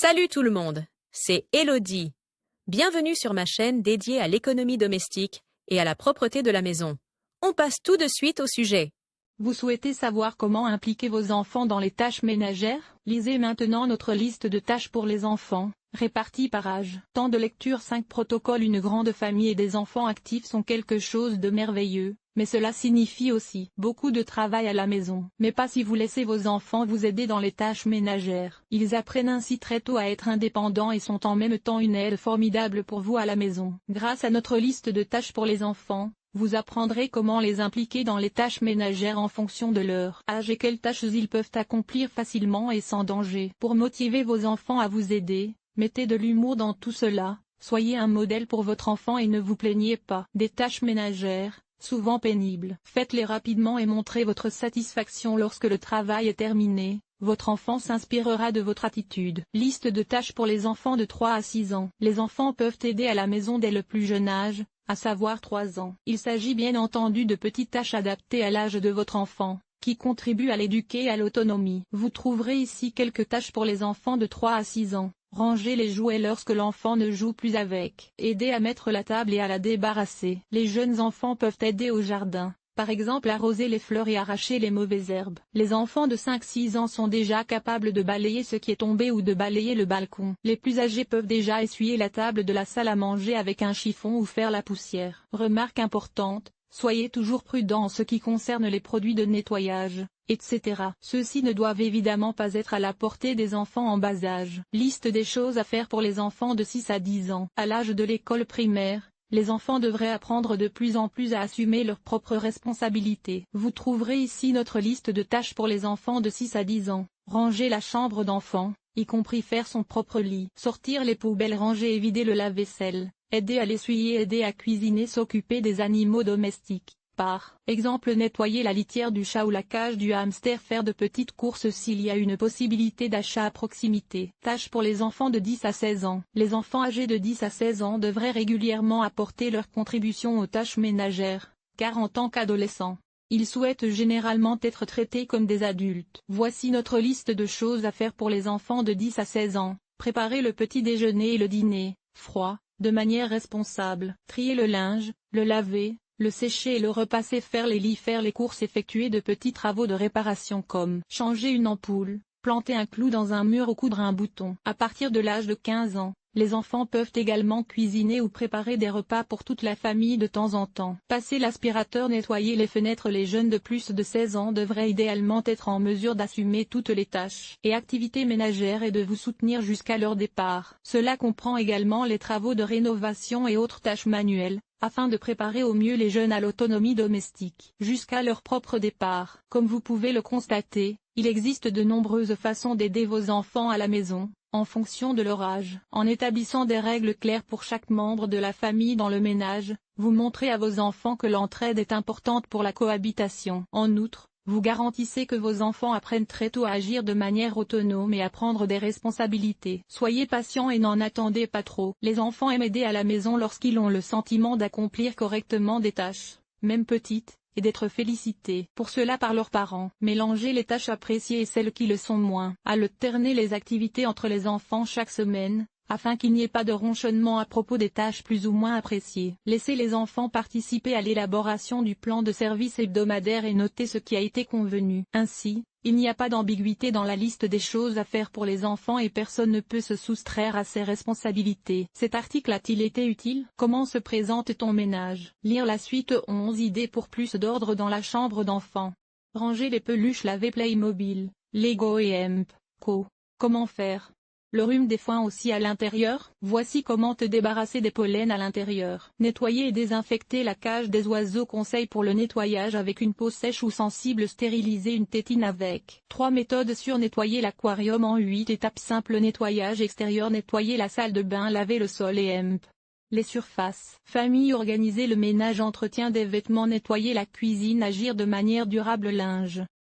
Salut tout le monde, c'est Elodie. Bienvenue sur ma chaîne dédiée à l'économie domestique et à la propreté de la maison. On passe tout de suite au sujet. Vous souhaitez savoir comment impliquer vos enfants dans les tâches ménagères? Lisez maintenant notre liste de tâches pour les enfants, réparties par âge. Temps de lecture 5 protocoles. Une grande famille et des enfants actifs sont quelque chose de merveilleux, mais cela signifie aussi beaucoup de travail à la maison. Mais pas si vous laissez vos enfants vous aider dans les tâches ménagères. Ils apprennent ainsi très tôt à être indépendants et sont en même temps une aide formidable pour vous à la maison. Grâce à notre liste de tâches pour les enfants, vous apprendrez comment les impliquer dans les tâches ménagères en fonction de leur âge et quelles tâches ils peuvent accomplir facilement et sans danger. Pour motiver vos enfants à vous aider, mettez de l'humour dans tout cela, soyez un modèle pour votre enfant et ne vous plaignez pas des tâches ménagères, souvent pénibles. Faites-les rapidement et montrez votre satisfaction lorsque le travail est terminé. Votre enfant s'inspirera de votre attitude. Liste de tâches pour les enfants de 3 à 6 ans. Les enfants peuvent aider à la maison dès le plus jeune âge, à savoir 3 ans. Il s'agit bien entendu de petites tâches adaptées à l'âge de votre enfant, qui contribuent à l'éduquer et à l'autonomie. Vous trouverez ici quelques tâches pour les enfants de 3 à 6 ans. Ranger les jouets lorsque l'enfant ne joue plus avec. Aider à mettre la table et à la débarrasser. Les jeunes enfants peuvent aider au jardin, par exemple arroser les fleurs et arracher les mauvaises herbes. Les enfants de 5-6 ans sont déjà capables de balayer ce qui est tombé ou de balayer le balcon. Les plus âgés peuvent déjà essuyer la table de la salle à manger avec un chiffon ou faire la poussière. Remarque importante, soyez toujours prudent en ce qui concerne les produits de nettoyage, etc. Ceux-ci ne doivent évidemment pas être à la portée des enfants en bas âge. Liste des choses à faire pour les enfants de 6 à 10 ans. À l'âge de l'école primaire, les enfants devraient apprendre de plus en plus à assumer leurs propres responsabilités. Vous trouverez ici notre liste de tâches pour les enfants de 6 à 10 ans. Ranger la chambre d'enfant, y compris faire son propre lit. Sortir les poubelles, ranger et vider le lave-vaisselle. Aider à l'essuyer, aider à cuisiner, s'occuper des animaux domestiques. Par exemple, nettoyer la litière du chat ou la cage du hamster, faire de petites courses s'il y a une possibilité d'achat à proximité. Tâches pour les enfants de 10 à 16 ans. Les enfants âgés de 10 à 16 ans devraient régulièrement apporter leur contribution aux tâches ménagères, car en tant qu'adolescents, ils souhaitent généralement être traités comme des adultes. Voici notre liste de choses à faire pour les enfants de 10 à 16 ans. Préparer le petit déjeuner et le dîner, froid, de manière responsable. Trier le linge, le laver, le sécher et le repasser, faire les lits, faire les courses, effectuer de petits travaux de réparation comme changer une ampoule, planter un clou dans un mur ou coudre un bouton. À partir de l'âge de 15 ans, les enfants peuvent également cuisiner ou préparer des repas pour toute la famille de temps en temps. Passer l'aspirateur, nettoyer les fenêtres. Les jeunes de plus de 16 ans devraient idéalement être en mesure d'assumer toutes les tâches et activités ménagères et de vous soutenir jusqu'à leur départ. Cela comprend également les travaux de rénovation et autres tâches manuelles, afin de préparer au mieux les jeunes à l'autonomie domestique, jusqu'à leur propre départ. Comme vous pouvez le constater, il existe de nombreuses façons d'aider vos enfants à la maison, en fonction de leur âge. En établissant des règles claires pour chaque membre de la famille dans le ménage, vous montrez à vos enfants que l'entraide est importante pour la cohabitation. En outre, vous garantissez que vos enfants apprennent très tôt à agir de manière autonome et à prendre des responsabilités. Soyez patient et n'en attendez pas trop. Les enfants aiment aider à la maison lorsqu'ils ont le sentiment d'accomplir correctement des tâches, même petites, et d'être félicités pour cela par leurs parents. Mélangez les tâches appréciées et celles qui le sont moins. Alternez les activités entre les enfants chaque semaine, afin qu'il n'y ait pas de ronchonnement à propos des tâches plus ou moins appréciées. Laissez les enfants participer à l'élaboration du plan de service hebdomadaire et noter ce qui a été convenu. Ainsi, il n'y a pas d'ambiguïté dans la liste des choses à faire pour les enfants et personne ne peut se soustraire à ses responsabilités. Cet article a-t-il été utile? Comment se présente ton ménage? Lire la suite 11 idées pour plus d'ordre dans la chambre d'enfant. Ranger les peluches, laver Playmobil, Lego et Co. Comment faire? Le rhume des foins aussi à l'intérieur? Voici comment te débarrasser des pollens à l'intérieur. Nettoyer et désinfecter la cage des oiseaux. Conseil pour le nettoyage avec une peau sèche ou sensible. Stériliser une tétine avec 3 méthodes sur nettoyer l'aquarium en 8 étapes simples. Nettoyage extérieur, nettoyer la salle de bain, laver le sol et les surfaces. Famille, organiser le ménage, entretien des vêtements, nettoyer la cuisine, agir de manière durable, linge,